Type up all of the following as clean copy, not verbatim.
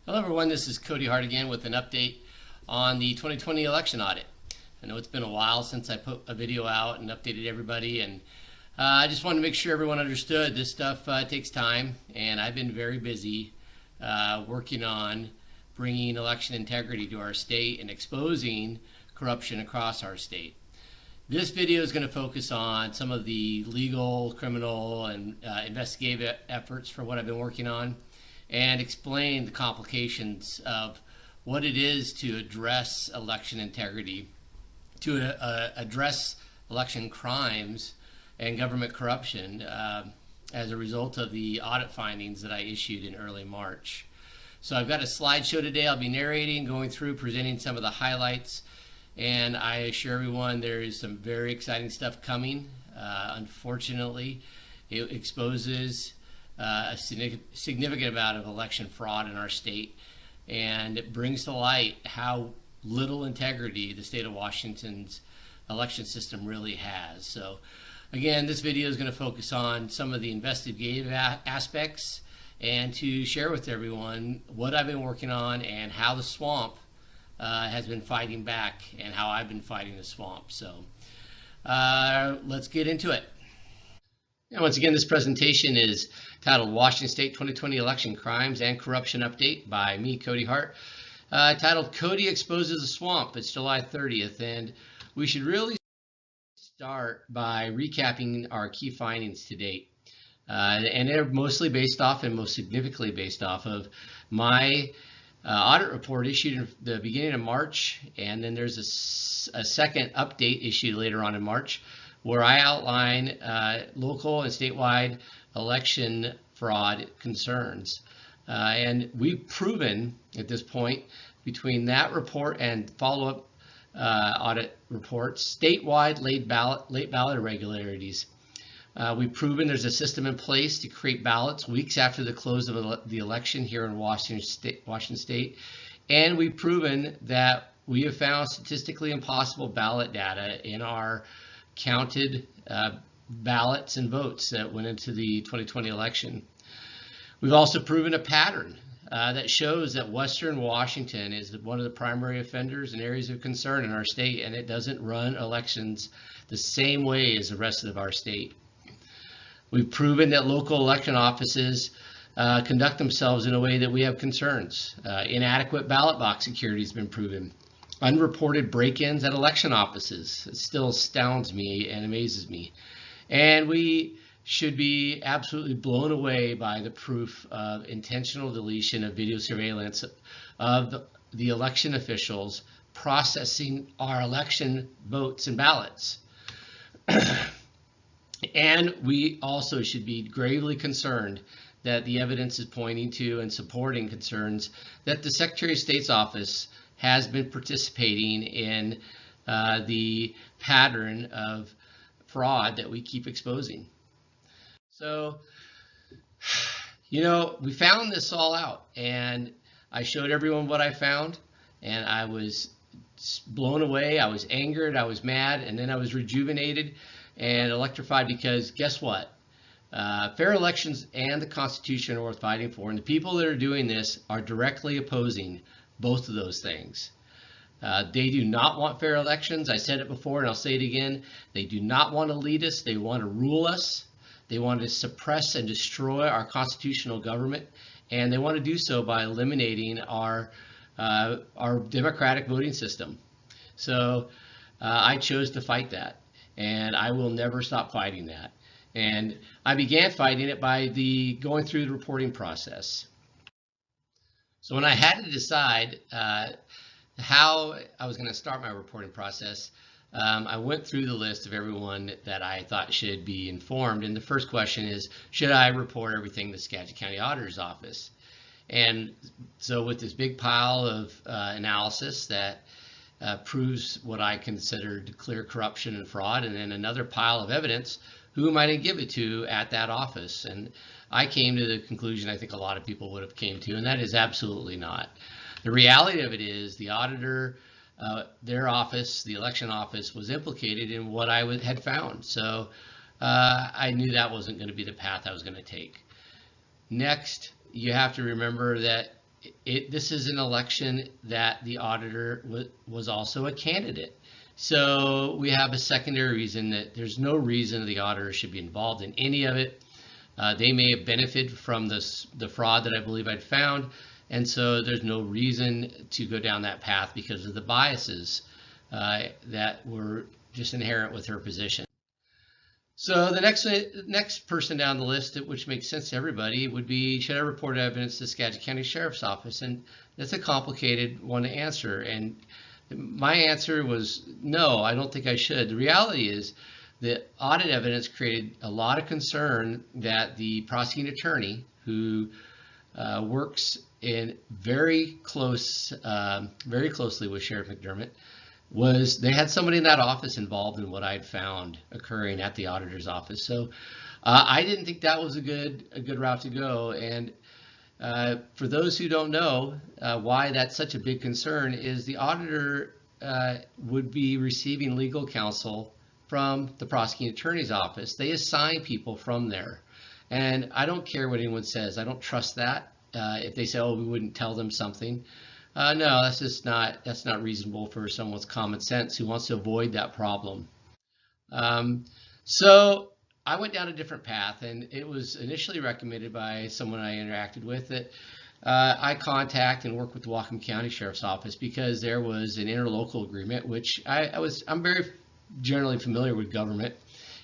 Hello everyone, this is Cody Hart again with an update on the 2020 election audit. I know it's been a while since I put a video out and updated everybody, and I just wanted to make sure everyone understood this stuff takes time, and I've been very busy working on bringing election integrity to our state and exposing corruption across our state. This video is going to focus on some of the legal, criminal, and investigative efforts for what I've been working on, and explain the complications of what it is to address election integrity, to address election crimes and government corruption as a result of the audit findings that I issued in early March. So I've got a slideshow today. I'll be narrating, going through, presenting some of the highlights, and I assure everyone there is some very exciting stuff coming. Unfortunately, it exposes a significant amount of election fraud in our state, and it brings to light how little integrity the state of Washington's election system really has. So again, this video is going to focus on some of the investigative aspects and to share with everyone what I've been working on and how the swamp has been fighting back and how I've been fighting the swamp. So let's get into it. And once again, this presentation is titled Washington State 2020 Election Crimes and Corruption Update by me, Cody Hart, titled Cody Exposes the Swamp. It's July 30th, and we should really start by recapping our key findings to date. And they're mostly based off, and most significantly based off of, my audit report issued in the beginning of March, and then there's a second update issued later on in March, where I outline local and statewide election fraud concerns. And we've proven at this point, between that report and follow-up audit reports, statewide late ballot irregularities. We've proven there's a system in place to create ballots weeks after the close of the election here in Washington State. And we've proven that we have found statistically impossible ballot data in our counted ballots and votes that went into the 2020 election. We've also proven a pattern that shows that Western Washington is one of the primary offenders and areas of concern in our state, and it doesn't run elections the same way as the rest of our state. We've proven that local election offices conduct themselves in a way that we have concerns. Inadequate ballot box security has been proven. Unreported break-ins at election offices. It still astounds me and amazes me. And we should be absolutely blown away by the proof of intentional deletion of video surveillance of the election officials processing our election votes and ballots. And we also should be gravely concerned that the evidence is pointing to and supporting concerns that the Secretary of State's office has been participating in the pattern of fraud that we keep exposing. So, you know, we found this all out, and I showed everyone what I found, and I was blown away, I was angered, I was mad, and then I was rejuvenated and electrified, because guess what? Fair elections and the Constitution are worth fighting for, and the people that are doing this are directly opposing both of those things. They do not want fair elections. I said it before and I'll say it again. They do not want to lead us. They want to rule us. They want to suppress and destroy our constitutional government, and they want to do so by eliminating our democratic voting system. So I chose to fight that, and I will never stop fighting that. And I began fighting it by going through the reporting process. So when I had to decide how I was going to start my reporting process, I went through the list of everyone that I thought should be informed. And the first question is, should I report everything to the Skagit County Auditor's Office? And so with this big pile of analysis that proves what I considered clear corruption and fraud, and then another pile of evidence, who am I to give it to at that office? And I came to the conclusion I think a lot of people would have came to, and that is absolutely not. The reality of it is the auditor, their office, the election office, was implicated in what I had found. So I knew that wasn't going to be the path I was going to take. Next, you have to remember that this is an election that the auditor was also a candidate. So we have a secondary reason that there's no reason the auditor should be involved in any of it. They may have benefited from the fraud that I believe I'd found, and so there's no reason to go down that path because of the biases that were just inherent with her position. So the next person down the list, which makes sense to everybody, would be, should I report evidence to the Skagit County Sheriff's Office? And that's a complicated one to answer. And my answer was no, I don't think I should. The reality is the audit evidence created a lot of concern that the prosecuting attorney, who works in very closely with Sheriff McDermott, they had somebody in that office involved in what I'd found occurring at the auditor's office. So I didn't think that was a good route to go. And for those who don't know why that's such a big concern, is the auditor would be receiving legal counsel from the prosecuting attorney's office. They assign people from there. And I don't care what anyone says. I don't trust that. If they say, oh, we wouldn't tell them something. No, that's not reasonable for someone's common sense who wants to avoid that problem. So I went down a different path, and it was initially recommended by someone I interacted with that I contact and work with the Whatcom County Sheriff's Office, because there was an interlocal agreement, which I'm very generally familiar with government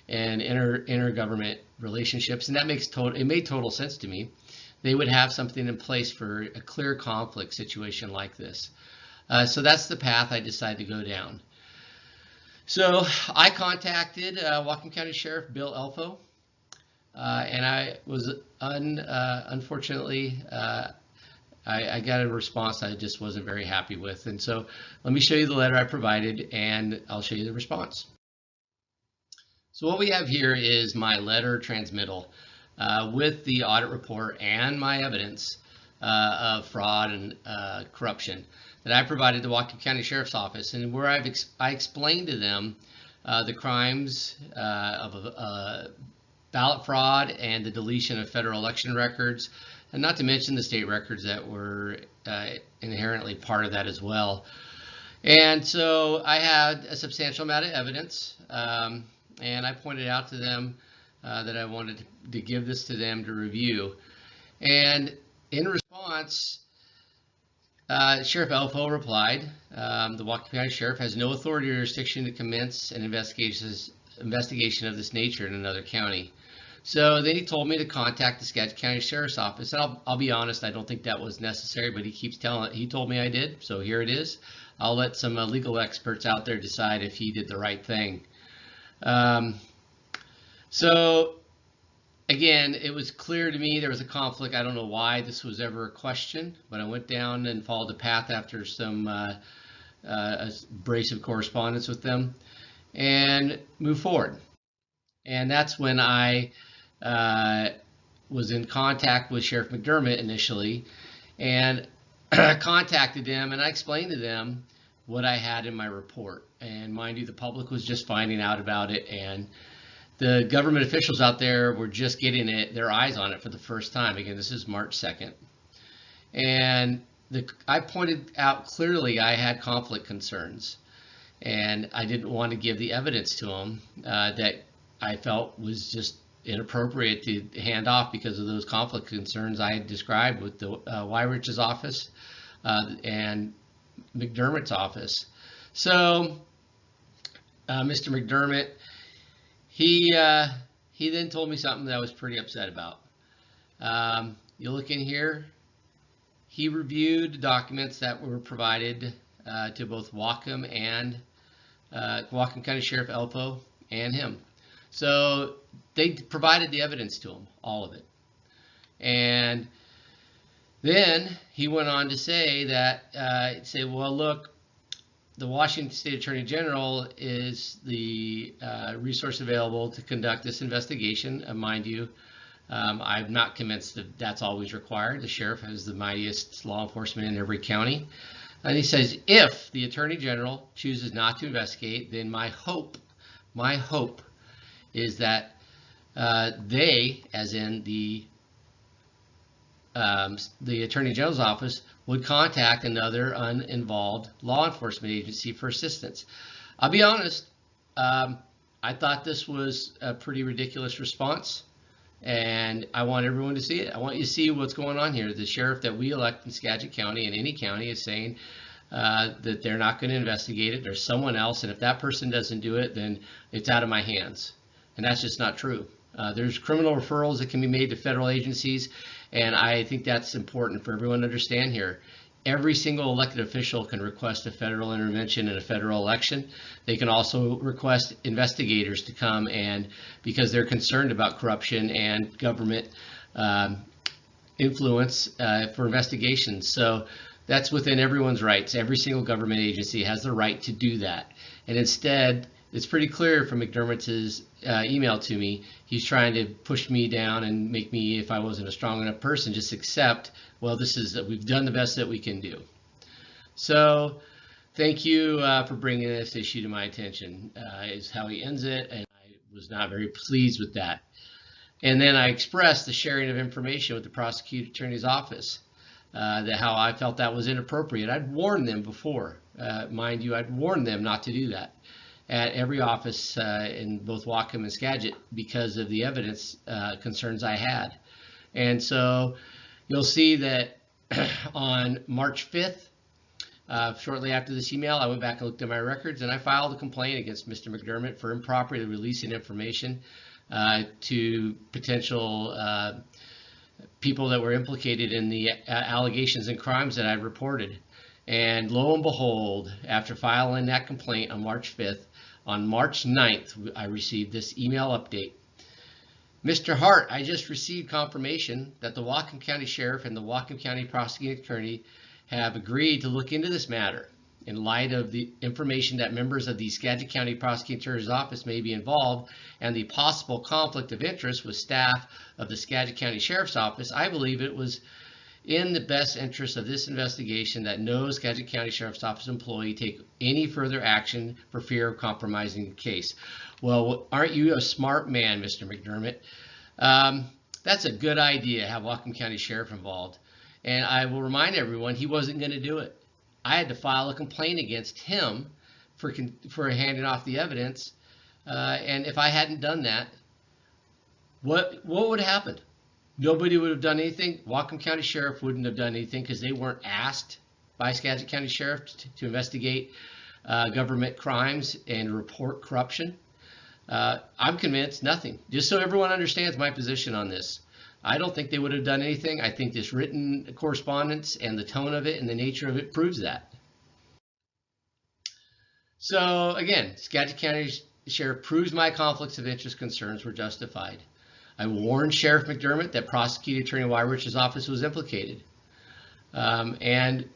and intergovernment relationships, and it made total sense to me. They would have something in place for a clear conflict situation like this. So that's the path I decided to go down. So I contacted Whatcom County Sheriff Bill Elfo, and I was unfortunately I got a response I just wasn't very happy with. And so let me show you the letter I provided, and I'll show you the response. So what we have here is my letter transmittal with the audit report and my evidence of fraud and corruption that I provided the Whatcom County Sheriff's Office, and where I explained to them the crimes of ballot fraud and the deletion of federal election records, and not to mention the state records that were inherently part of that as well. And so I had a substantial amount of evidence, and I pointed out to them that I wanted to give this to them to review. And in response, Sheriff Elfo replied, the Whatcom County Sheriff has no authority or jurisdiction to commence an investigation of this nature in another county. So then he told me to contact the Skagit County Sheriff's Office. And I'll be honest, I don't think that was necessary, but he told me I did, so here it is. I'll let some legal experts out there decide if he did the right thing. So again, it was clear to me there was a conflict. I don't know why this was ever a question, but I went down and followed the path after some abrasive correspondence with them and moved forward. And that's when I was in contact with Sheriff McDermott initially, and contacted them, and I explained to them what I had in my report. And mind you, the public was just finding out about it, and the government officials out there were just getting their eyes on it for the first time. Again, this is March 2nd. And I pointed out clearly I had conflict concerns, and I didn't want to give the evidence to them that I felt was just inappropriate to hand off because of those conflict concerns I had described with the WEYRICH's office and McDermott's office. So Mr. McDermott, he then told me something that I was pretty upset about. You look in here, he reviewed documents that were provided to both Whatcom and Whatcom County Sheriff Elfo and him. So they provided the evidence to him, all of it. And then he went on to say that, well, look, the Washington State Attorney General is the resource available to conduct this investigation. Mind you, I'm not convinced that that's always required. The sheriff has the mightiest law enforcement in every county. And he says, if the Attorney General chooses not to investigate, then my hope is that they, as in the the Attorney General's office would contact another uninvolved law enforcement agency for assistance. I'll be honest, I thought this was a pretty ridiculous response, and I want everyone to see it. I want you to see what's going on here. The sheriff that we elect in Skagit County and any county is saying that they're not going to investigate it. There's someone else, and if that person doesn't do it, then it's out of my hands. And that's just not true. There's criminal referrals that can be made to federal agencies, and I think that's important for everyone to understand here. Every single elected official can request a federal intervention in a federal election. They can also request investigators to come, and because they're concerned about corruption and government influence for investigations. So that's within everyone's rights. Every single government agency has the right to do that. And instead, it's pretty clear from McDermott's email to me, he's trying to push me down and make me, if I wasn't a strong enough person, just accept, well, we've done the best that we can do. So thank you for bringing this issue to my attention, is how he ends it, and I was not very pleased with that. And then I expressed the sharing of information with the prosecuting attorney's office, that how I felt that was inappropriate. I'd warned them before, mind you, I'd warned them not to do that at every office in both WHATCOM and SKAGIT because of the evidence concerns I had. And so you'll see that on March 5th, shortly after this email, I went back and looked at my records, and I filed a complaint against Mr. McDermott for improperly releasing information to potential people that were implicated in the allegations and crimes that I reported. And lo and behold, after filing that complaint on March 5th, on March 9th, I received this email update. Mr. Hart, I just received confirmation that the Whatcom County Sheriff and the Whatcom County Prosecuting Attorney have agreed to look into this matter in light of the information that members of the Skagit County Prosecuting Attorney's Office may be involved and the possible conflict of interest with staff of the Skagit County Sheriff's Office. I believe it was in the best interest of this investigation that no Skagit County Sheriff's Office employee take any further action for fear of compromising the case. Well, aren't you a smart man, Mr. McDermott? That's a good idea, have Whatcom County Sheriff involved. And I will remind everyone, he wasn't going to do it. I had to file a complaint against him for handing off the evidence. And if I hadn't done that, what would have happened? Nobody would have done anything. Whatcom County Sheriff wouldn't have done anything because they weren't asked by Skagit County Sheriff to investigate government crimes and report corruption. I'm convinced nothing. Just so everyone understands my position on this, I don't think they would have done anything. I think this written correspondence and the tone of it and the nature of it proves that. So again, Skagit County Sheriff proves my conflicts of interest concerns were justified. I warned Sheriff McDermott that Prosecuting Attorney WEYRICH's office was implicated, and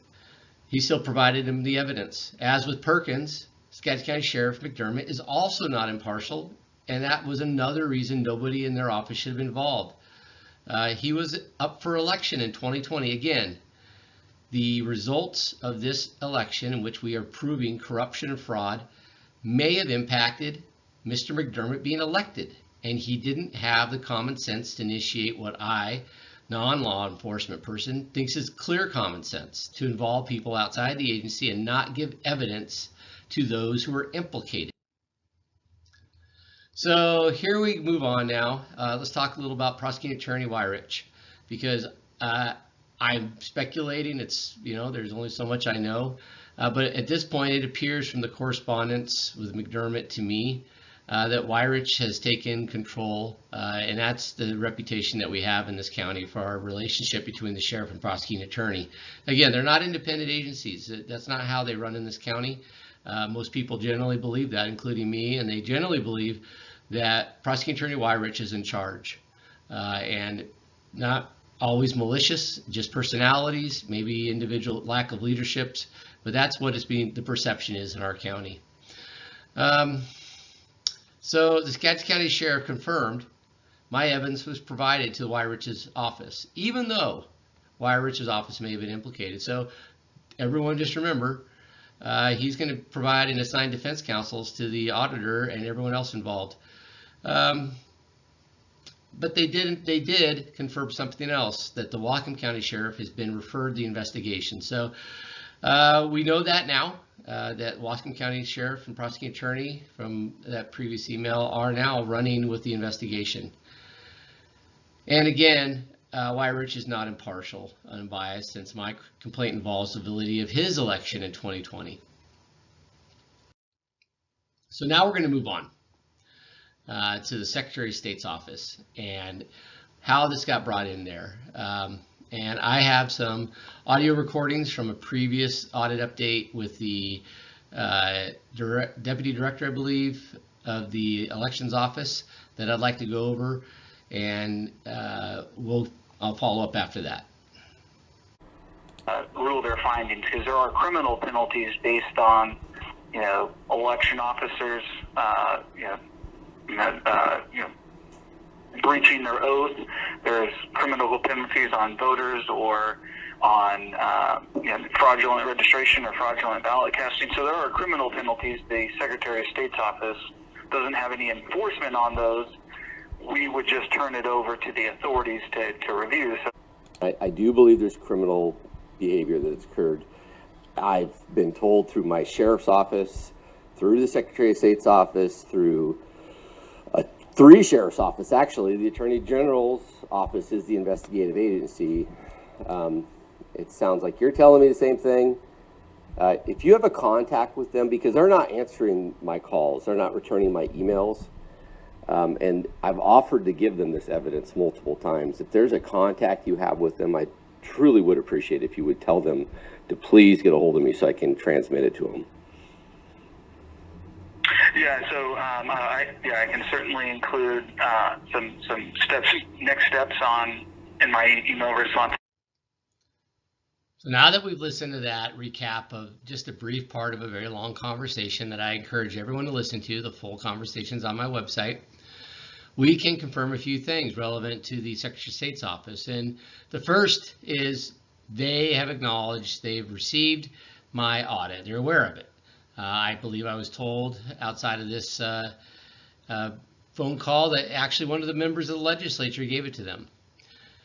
he still provided him the evidence. As with Perkins, Skagit County Sheriff McDermott is also not impartial, and that was another reason nobody in their office should have been involved. He was up for election in 2020. Again, the results of this election, in which we are proving corruption and fraud, may have impacted Mr. McDermott being elected. And he didn't have the common sense to initiate what I, non-law enforcement person, thinks is clear common sense, to involve people outside the agency and not give evidence to those who are implicated. So here we move on now. Let's talk a little about Prosecuting Attorney WEYRICH, because I'm speculating. There's only so much I know, but at this point it appears from the correspondence with McDermott to me that WEYRICH has taken control, and that's the reputation that we have in this county for our relationship between the sheriff and prosecuting attorney. Again, they're not independent agencies. That's not how they run in this county. Most people generally believe that, including me, and they generally believe that Prosecuting Attorney WEYRICH is in charge, and not always malicious, just personalities, maybe individual lack of leaderships, but that's what the perception is in our county. So the Skagit County Sheriff confirmed my evidence was provided to WEYRICH's office, even though WEYRICH's office may have been implicated. So everyone just remember, he's going to provide and assign defense counsels to the auditor and everyone else involved. But they did confirm something else, that the Whatcom County Sheriff has been referred the investigation. So we know that now, that Whatcom County Sheriff and Prosecuting Attorney from that previous email are now running with the investigation. And again, WEYRICH is not impartial, unbiased, since my complaint involves the validity of his election in 2020. So now we're going to move on to the Secretary of State's office and how this got brought in there. And I have some audio recordings from a previous audit update with the Deputy Director, I believe, of the Elections Office that I'd like to go over, and I'll follow up after that. Rule their findings, because there are criminal penalties based on, election officers, breaching their oath. There's criminal penalties on voters or on fraudulent registration or fraudulent ballot casting. So there are criminal penalties. The Secretary of State's office doesn't have any enforcement on those. We would just turn it over to the authorities to review. So I do believe there's criminal behavior that's occurred. I've been told through my sheriff's office, through the Secretary of State's office, through 3 sheriff's office. Actually, the Attorney General's office is the investigative agency. It sounds like you're telling me the same thing. If you have a contact with them, because they're not answering my calls, they're not returning my emails, and I've offered to give them this evidence multiple times. If there's a contact you have with them, I truly would appreciate it if you would tell them to please get a hold of me so I can transmit it to them. Yeah, so I can certainly include some next steps in my email response. So now that we've listened to that recap of just a brief part of a very long conversation that I encourage everyone to listen to, the full conversation's on my website, we can confirm a few things relevant to the Secretary of State's office. And the first is they have acknowledged they've received my audit. They're aware of it. I believe I was told outside of this phone call that actually one of the members of the legislature gave it to them.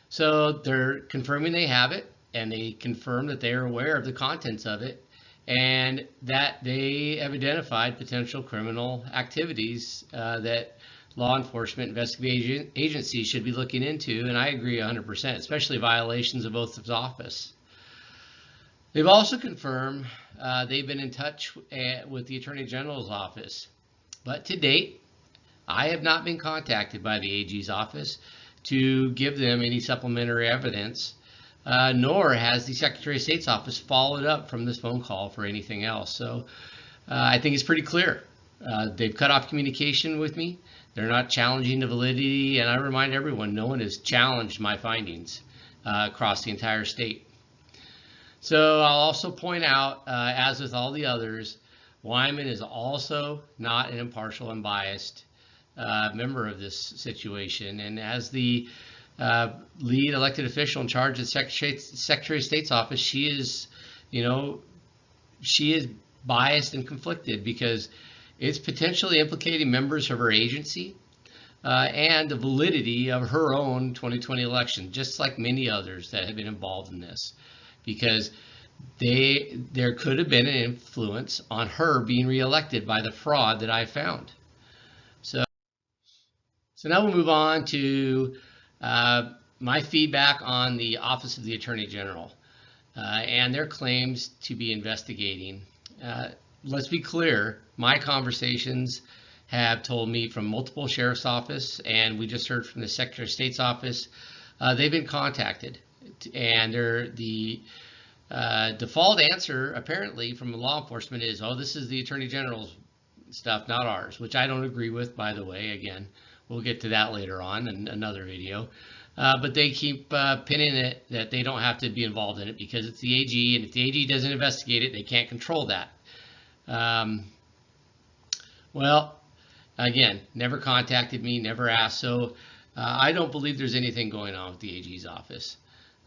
So they're confirming they have it, and they confirm that they are aware of the contents of it, and that they have identified potential criminal activities that law enforcement investigative agencies should be looking into, and I agree 100%, especially violations of oath of office. They've also confirmed they've been in touch with the Attorney General's office, but to date, I have not been contacted by the AG's office to give them any supplementary evidence, nor has the Secretary of State's office followed up from this phone call for anything else. So I think it's pretty clear. They've cut off communication with me. They're not challenging the validity, and I remind everyone, no one has challenged my findings across the entire state. So I'll also point out, as with all the others, Wyman is also not an impartial and biased member of this situation. And as the lead elected official in charge of the Secretary of State's office, she is biased and conflicted because it's potentially implicating members of her agency and the validity of her own 2020 election, just like many others that have been involved in this, because there could have been an influence on her being reelected by the fraud that I found. So now we'll move on to my feedback on the Office of the Attorney General and their claims to be investigating. Let's be clear, my conversations have told me from multiple sheriff's office, and we just heard from the Secretary of State's office, they've been contacted, and the default answer apparently from law enforcement is, oh, this is the Attorney General's stuff, not ours, which I don't agree with, by the way. Again, we'll get to that later on in another video. But they keep pinning it that they don't have to be involved in it because it's the AG, and if the AG doesn't investigate it, they can't control that. Well, again, never contacted me, never asked, so I don't believe there's anything going on with the AG's office.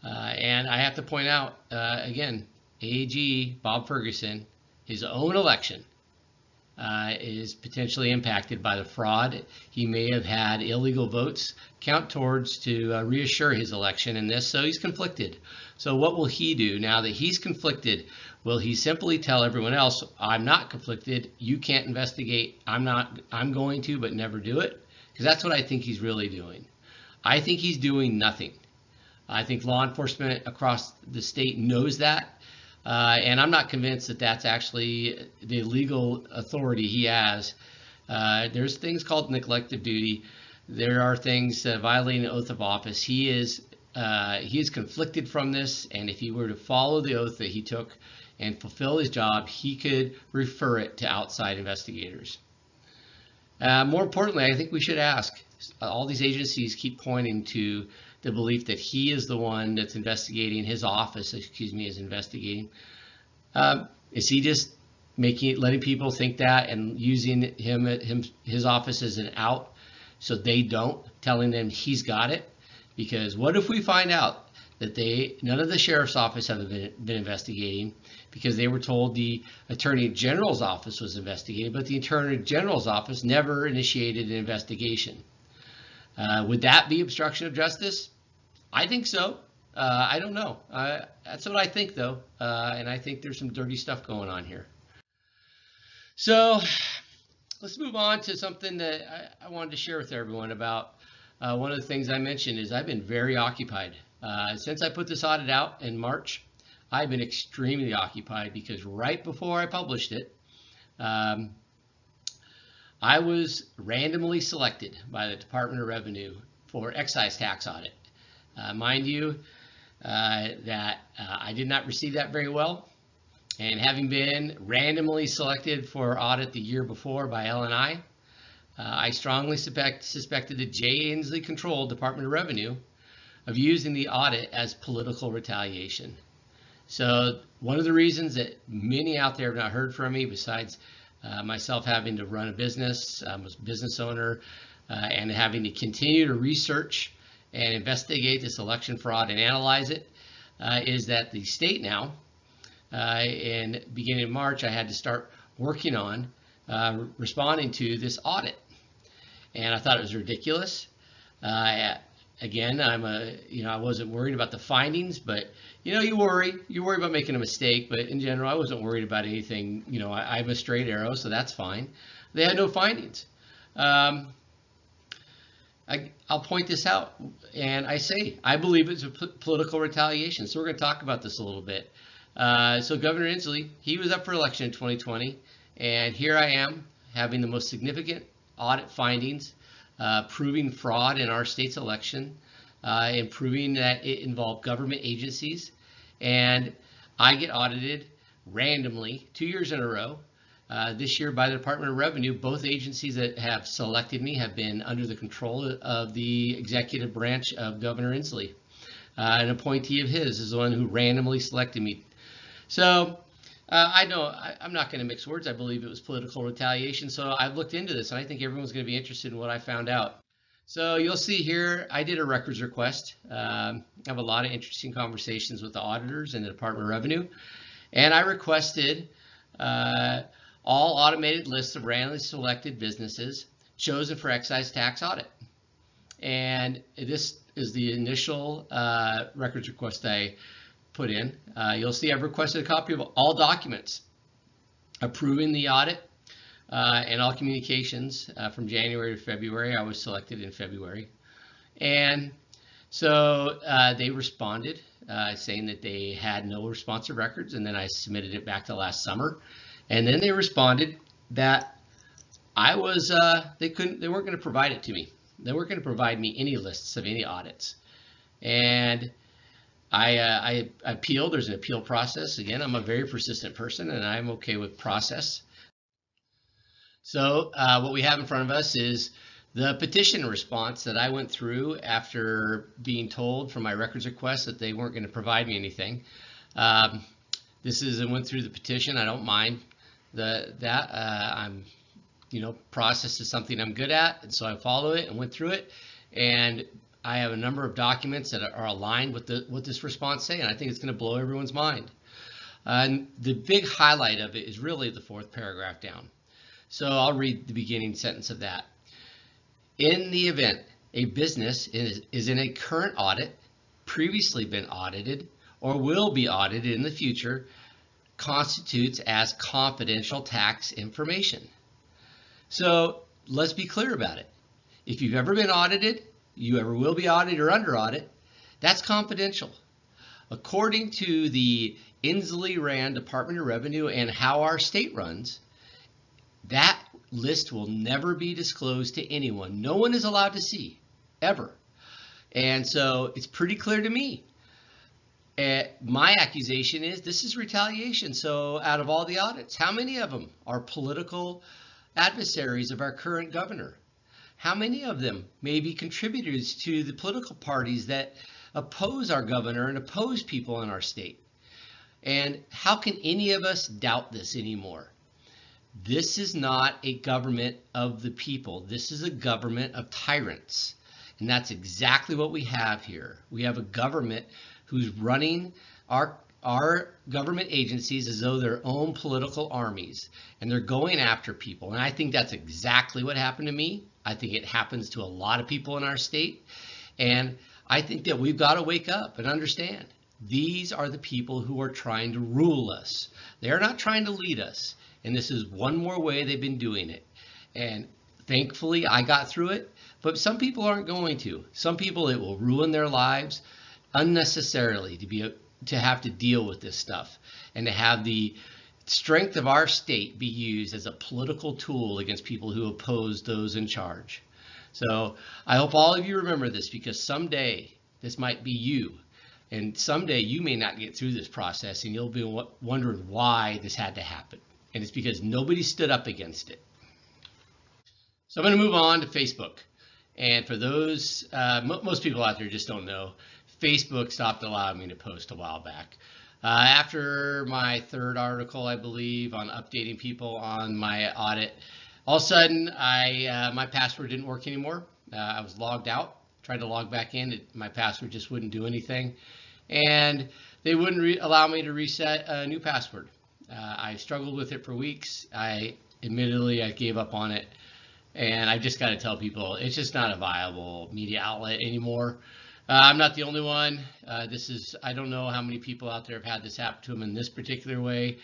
And I have to point out, again, AG Bob Ferguson, his own election, is potentially impacted by the fraud. He may have had illegal votes count towards to reassure his election in this, so he's conflicted. So what will he do now that he's conflicted? Will he simply tell everyone else, I'm not conflicted, you can't investigate, I'm going to, but never do it? Because that's what I think he's really doing. I think he's doing nothing. I think law enforcement across the state knows that, and I'm not convinced that that's actually the legal authority he has. There's things called neglect of duty. There are things violating the oath of office. He is conflicted from this, and if he were to follow the oath that he took and fulfill his job, he could refer it to outside investigators. More importantly, I think we should ask, all these agencies keep pointing to the belief that he is the one that's investigating, his office, is investigating. Is he just letting people think that and using his office as an out so they don't, telling them he's got it? Because what if we find out that none of the sheriff's office have been investigating because they were told the attorney general's office was investigating, but the attorney general's office never initiated an investigation? Would that be obstruction of justice? I think so. I don't know. That's what I think, though, and I think there's some dirty stuff going on here. So let's move on to something that I wanted to share with everyone about. One of the things I mentioned is I've been very occupied. Since I put this audit out in March, I've been extremely occupied because right before I published it, I was randomly selected by the Department of Revenue for excise tax audit. Mind you, that I did not receive that very well, and having been randomly selected for audit the year before by L&I, I strongly suspected the Jay Inslee controlled Department of Revenue of using the audit as political retaliation. So one of the reasons that many out there have not heard from me, besides myself having to run a business, I'm a business owner, and having to continue to research and investigate this election fraud and analyze it, is that the state now, in beginning of March, I had to start working on responding to this audit. And I thought it was ridiculous. Again, I wasn't worried about the findings, but you worry about making a mistake, but in general, I wasn't worried about anything. I have a straight arrow, so that's fine. They had no findings. I'll point this out, and I believe it's a political retaliation. So we're going to talk about this a little bit. So Governor Inslee, he was up for election in 2020, and here I am having the most significant audit findings, proving fraud in our state's election, and proving that it involved government agencies. And I get audited randomly 2 years in a row. This year by the Department of Revenue. Both agencies that have selected me have been under the control of the executive branch of Governor Inslee. An appointee of his is the one who randomly selected me. So I know I'm not going to mix words. I believe it was political retaliation. So I've looked into this, and I think everyone's going to be interested in what I found out. So you'll see here, I did a records request. I have a lot of interesting conversations with the auditors and the Department of Revenue. And I requested all automated lists of randomly selected businesses chosen for excise tax audit. And this is the initial records request I put in. You'll see I've requested a copy of all documents approving the audit and all communications from January to February. I was selected in February. And so they responded saying that they had no responsive records, and then I submitted it back to last summer. And then they responded that they weren't going to provide it to me. They weren't going to provide me any lists of any audits. And I appealed. There's an appeal process. Again, I'm a very persistent person, and I'm okay with process. So what we have in front of us is the petition response that I went through after being told from my records request that they weren't going to provide me anything. This is, it went through the petition. I don't mind process is something I'm good at, and so I follow it and went through it. And I have a number of documents that are aligned with what this response say, and I think it's going to blow everyone's mind. And the big highlight of it is really the fourth paragraph down. So I'll read the beginning sentence of that. In the event a business is in a current audit, previously been audited, or will be audited in the future, constitutes as confidential tax information. So let's be clear about it. If you've ever been audited, you ever will be audited or under audit, that's confidential. According to the Inslee Rand Department of Revenue and how our state runs, that list will never be disclosed to anyone. No one is allowed to see, ever. And so it's pretty clear to me. My accusation is this is retaliation. So out of all the audits, how many of them are political adversaries of our current governor? How many of them may be contributors to the political parties that oppose our governor and oppose people in our state? And how can any of us doubt this anymore? This is not a government of the people. This is a government of tyrants. And that's exactly what we have here. We have a government who's running our government agencies as though their own political armies, and they're going after people. And I think that's exactly what happened to me. I think it happens to a lot of people in our state. And I think that we've got to wake up and understand these are the people who are trying to rule us. They're not trying to lead us. And this is one more way they've been doing it. And thankfully, I got through it. But some people aren't going to. Some people, it will ruin their lives unnecessarily to have to deal with this stuff and to have the strength of our state be used as a political tool against people who oppose those in charge. So I hope all of you remember this, because someday this might be you. And someday you may not get through this process and you'll be wondering why this had to happen. And it's because nobody stood up against it. So I'm going to move on to Facebook. And for those, most people out there just don't know, Facebook stopped allowing me to post a while back. After my third article, I believe, on updating people on my audit, all of a sudden my password didn't work anymore. I was logged out, tried to log back in, my password just wouldn't do anything. And they wouldn't allow me to reset a new password. I struggled with it for weeks. Admittedly, I gave up on it. And I just got to tell people, it's just not a viable media outlet anymore. I'm not the only one. I don't know how many people out there have had this happen to them in this particular way.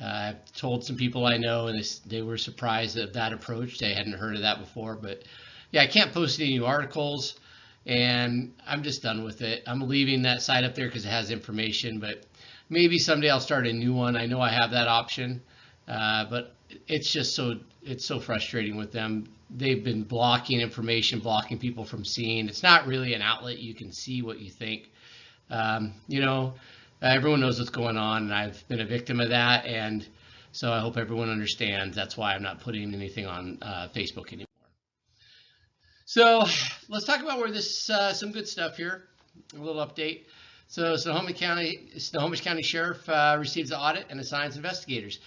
I've told some people I know, and they were surprised at that approach. They hadn't heard of that before. But yeah, I can't post any new articles, and I'm just done with it. I'm leaving that site up there because it has information, but maybe someday I'll start a new one. I know I have that option, but it's just so frustrating with them. They've been blocking information, blocking people from seeing. It's not really an outlet you can see what you think. Everyone knows what's going on, and I've been a victim of that. And so I hope everyone understands that's why I'm not putting anything on Facebook anymore. So let's talk about where this some good stuff here. A little update. So Snohomish County Sheriff receives the audit and assigns investigators.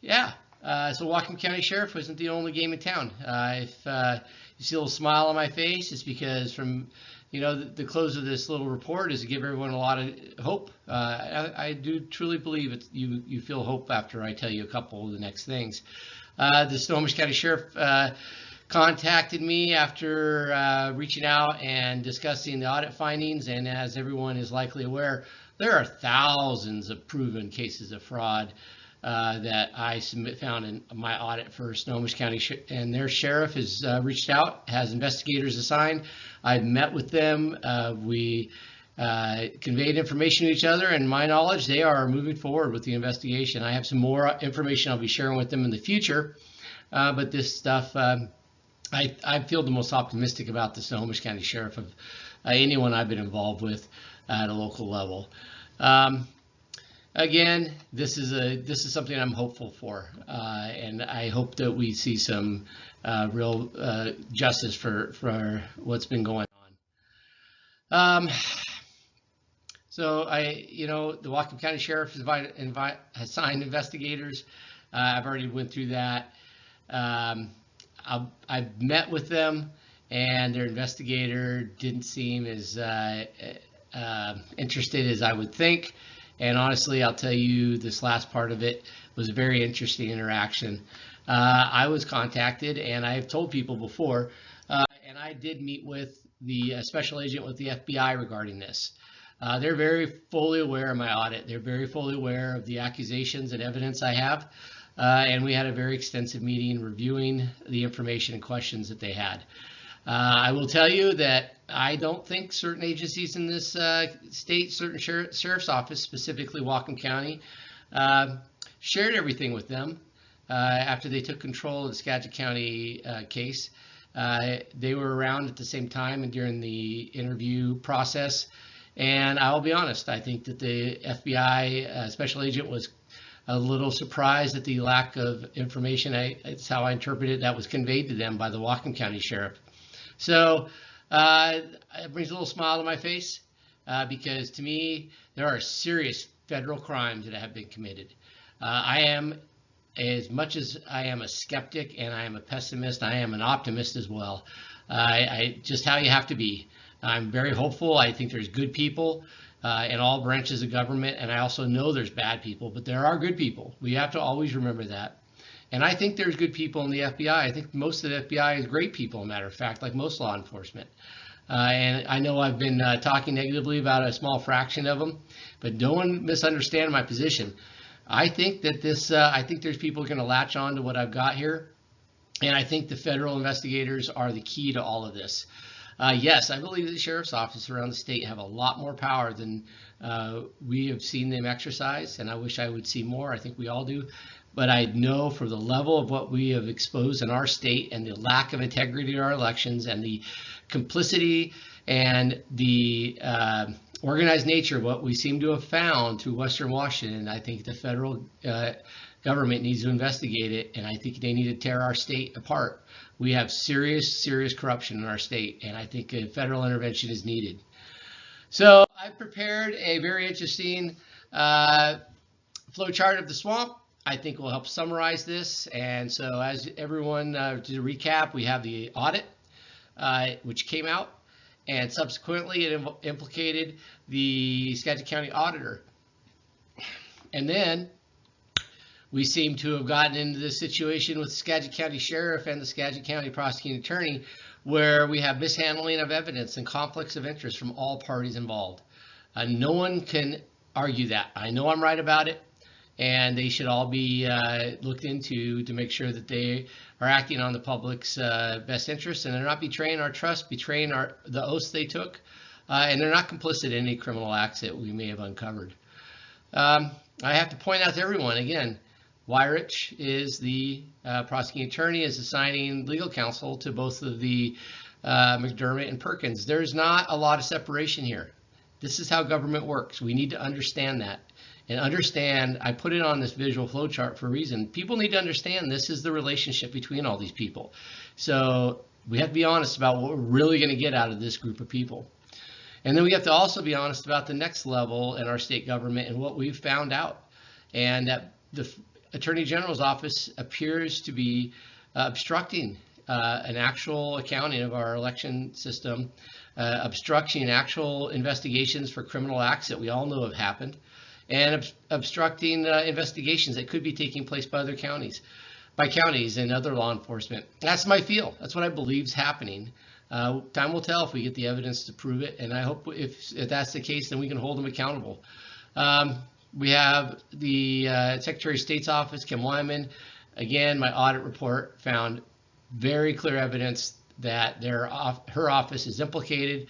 Yeah. So Whatcom County Sheriff wasn't the only game in town. If you see a little smile on my face, it's because from the close of this little report is to give everyone a lot of hope. I do truly believe you feel hope after I tell you a couple of the next things. The Snohomish County Sheriff contacted me after reaching out and discussing the audit findings, and as everyone is likely aware, there are thousands of proven cases of fraud that I found in my audit for Snohomish County, and their sheriff has reached out, has investigators assigned. I've met with them. We conveyed information to each other, and my knowledge, they are moving forward with the investigation. I have some more information I'll be sharing with them in the future, but this stuff, I feel the most optimistic about the Snohomish County Sheriff of anyone I've been involved with at a local level. Again, this is something I'm hopeful for, and I hope that we see some real justice for what's been going on. So the Whatcom County Sheriff has assigned investigators. I've already went through that. I've met with them, and their investigator didn't seem as interested as I would think. And honestly, I'll tell you, this last part of it was a very interesting interaction. I was contacted, and I've told people before, and I did meet with the special agent with the FBI regarding this. They're very fully aware of my audit. They're very fully aware of the accusations and evidence I have. And we had a very extensive meeting reviewing the information and questions that they had. I will tell you that I don't think certain agencies in this state, certain sheriff's office, specifically Whatcom County, shared everything with them after they took control of the Skagit County case. They were around at the same time and during the interview process. And I'll be honest, I think that the FBI special agent was a little surprised at the lack of information. It's how I interpret it, that was conveyed to them by the Whatcom County Sheriff. So it brings a little smile to my face because to me, there are serious federal crimes that have been committed. I am, as much as I am a skeptic and I am a pessimist, I am an optimist as well. Just how you have to be. I'm very hopeful. I think there's good people in all branches of government, and I also know there's bad people, but there are good people. We have to always remember that. And I think there's good people in the FBI. I think most of the FBI is great people, as a matter of fact, like most law enforcement. And I know I've been talking negatively about a small fraction of them, but don't misunderstand my position. I think that I think there's people going to latch on to what I've got here, and I think the federal investigators are the key to all of this. Yes, I believe the sheriff's office around the state have a lot more power than we have seen them exercise, and I wish I would see more. I think we all do. But I know for the level of what we have exposed in our state and the lack of integrity in our elections and the complicity and the organized nature of what we seem to have found through Western Washington, I think the federal government needs to investigate it, and I think they need to tear our state apart. We have serious, serious corruption in our state, and I think a federal intervention is needed. So I prepared a very interesting flow chart of the swamp. I think will help summarize this. And so as everyone, to recap, we have the audit, which came out, and subsequently it implicated the Skagit County auditor. And then we seem to have gotten into this situation with the Skagit County Sheriff and the Skagit County Prosecuting Attorney, where we have mishandling of evidence and conflicts of interest from all parties involved. No one can argue that. I know I'm right about it, and they should all be looked into to make sure that they are acting on the public's best interests, and they're not betraying our trust, betraying the oaths they took, and they're not complicit in any criminal acts that we may have uncovered. I have to point out to everyone, again, WEYRICH is the prosecuting attorney, is assigning legal counsel to both of the McDermott and Perkins. There's not a lot of separation here. This is how government works. We need to understand that. And understand, I put it on this visual flow chart for a reason. People need to understand this is the relationship between all these people. So we have to be honest about what we're really going to get out of this group of people. And then we have to also be honest about the next level in our state government and what we've found out. And that the Attorney General's office appears to be obstructing an actual accounting of our election system, obstructing actual investigations for criminal acts that we all know have happened, and obstructing investigations that could be taking place by other counties, and other law enforcement. That's my feel. That's what I believe is happening. Time will tell if we get the evidence to prove it, and I hope if that's the case, then we can hold them accountable. We have the Secretary of State's office, Kim Wyman. Again, my audit report found very clear evidence that her office is implicated,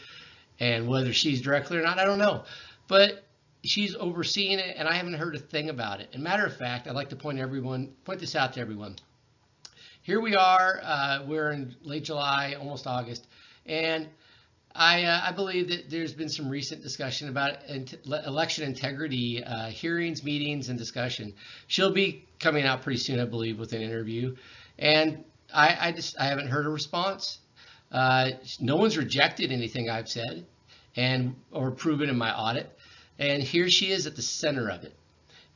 and whether she's directly or not, I don't know. But she's overseeing it, and I haven't heard a thing about it. And matter of fact, I'd like to point this out to everyone. Here we are, we're in late July, almost August, and I believe that there's been some recent discussion about election integrity hearings, meetings, and discussion. She'll be coming out pretty soon, I believe, with an interview, and I haven't heard a response. No one's rejected anything I've said or proven in my audit. And here she is at the center of it.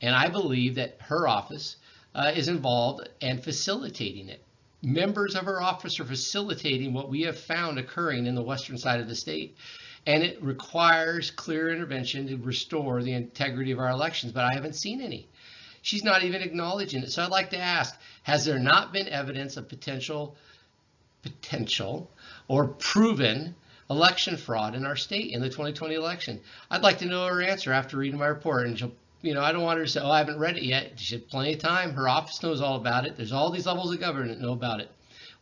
And I believe that her office is involved and facilitating it. Members of her office are facilitating what we have found occurring in the western side of the state. And it requires clear intervention to restore the integrity of our elections, but I haven't seen any. She's not even acknowledging it. So I'd like to ask, has there not been evidence of potential or proven election fraud in our state in the 2020 election? I'd like to know her answer after reading my report. And she'll, I don't want her to say, oh, I haven't read it yet. She had plenty of time. Her office knows all about it. There's all these levels of government that know about it.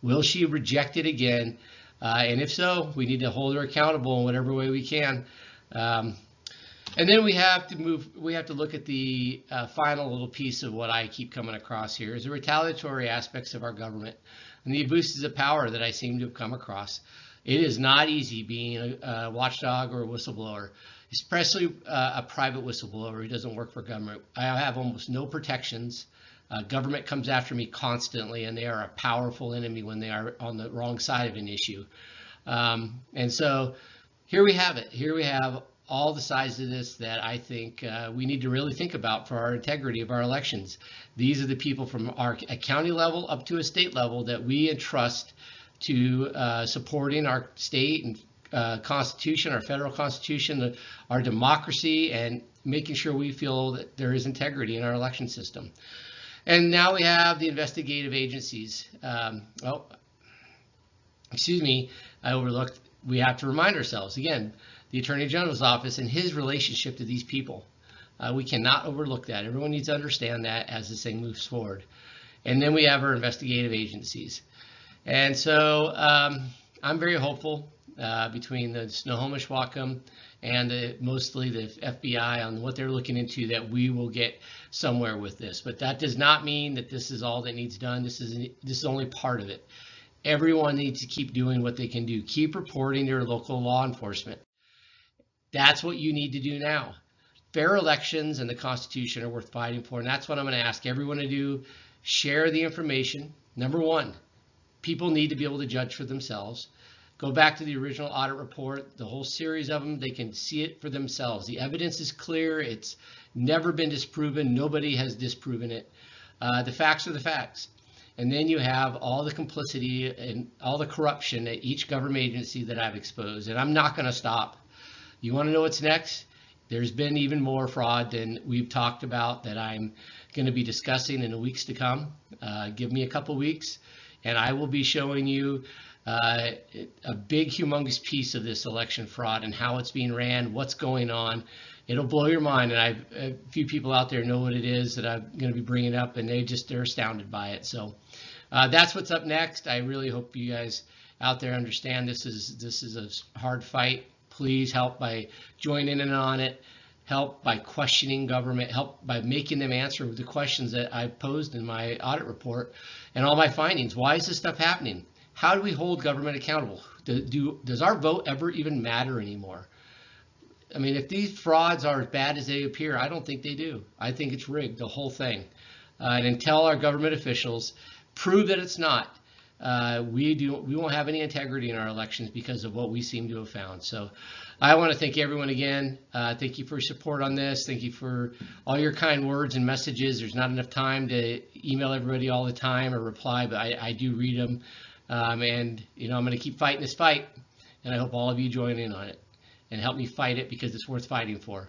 Will she reject it again? And if so, we need to hold her accountable in whatever way we can. And then we have to look at the final little piece of what I keep coming across here is the retaliatory aspects of our government and the abuses of power that I seem to have come across. It is not easy being a watchdog or a whistleblower, especially a private whistleblower who doesn't work for government. I have almost no protections. Government comes after me constantly, and they are a powerful enemy when they are on the wrong side of an issue. And so here we have it. Here we have all the sides of this that I think we need to really think about for our integrity of our elections. These are the people from a county level up to a state level that we entrust to supporting our state and constitution, our federal constitution, our democracy, and making sure we feel that there is integrity in our election system. And now we have the investigative agencies. Excuse me, I overlooked. We have to remind ourselves, again, the Attorney General's office and his relationship to these people. We cannot overlook that. Everyone needs to understand that as this thing moves forward. And then we have our investigative agencies. And so I'm very hopeful between the Snohomish WHATCOM and mostly the FBI on what they're looking into that we will get somewhere with this. But that does not mean that this is all that needs done. This is only part of it. Everyone needs to keep doing what they can do. Keep reporting to your local law enforcement. That's what you need to do now. Fair elections and the Constitution are worth fighting for, and that's what I'm going to ask everyone to do. Share the information. Number one, people need to be able to judge for themselves. Go back to the original audit report, the whole series of them. They can see it for themselves. The evidence is clear. It's never been disproven. Nobody has disproven it. The facts are the facts. And then you have all the complicity and all the corruption at each government agency that I've exposed, and I'm not going to stop. You want to know what's next? There's been even more fraud than we've talked about that I'm going to be discussing in the weeks to come. Give me a couple weeks, and I will be showing you a big, humongous piece of this election fraud and how it's being ran, what's going on. It'll blow your mind, and a few people out there know what it is that I'm going to be bringing up, and they're astounded by it. So that's what's up next. I really hope you guys out there understand this is a hard fight. Please help by joining in on it. Help by questioning government. Help by making them answer the questions that I posed in my audit report and all my findings. Why is this stuff happening? How do we hold government accountable? Does our vote ever even matter anymore? I mean, if these frauds are as bad as they appear, I don't think they do. I think it's rigged, the whole thing. And until our government officials prove that it's not, we won't have any integrity in our elections because of what we seem to have found. So I want to thank everyone again. Thank you for your support on this. Thank you for all your kind words and messages. There's not enough time to email everybody all the time or reply, but I do read them. And I'm going to keep fighting this fight, and I hope all of you join in on it and help me fight it because it's worth fighting for.